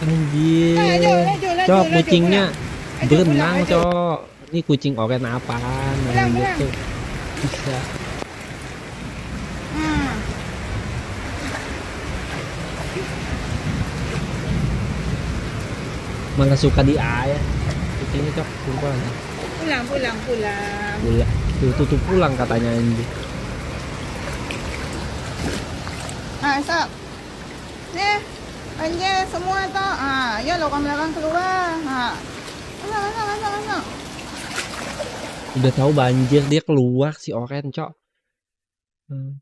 Anjir. Laju, laju, Cok, laju, kucingnya pulang. Laju, pulang, berenang, laju. Cok. Ini kucing oren apaan? Pulang, Anjir pulang. tuh. Bisa. Hmm. Malah suka di air. Kucingnya, Cok. Sumpah. Pulang, pulang, pulang. Pulang. Tuh pulang katanya anjir. Sok. Nih, banjir semua tuh. Ya lorong belakang keluar. Masuk. Udah tahu banjir dia keluar si oren, Cok. Hmm.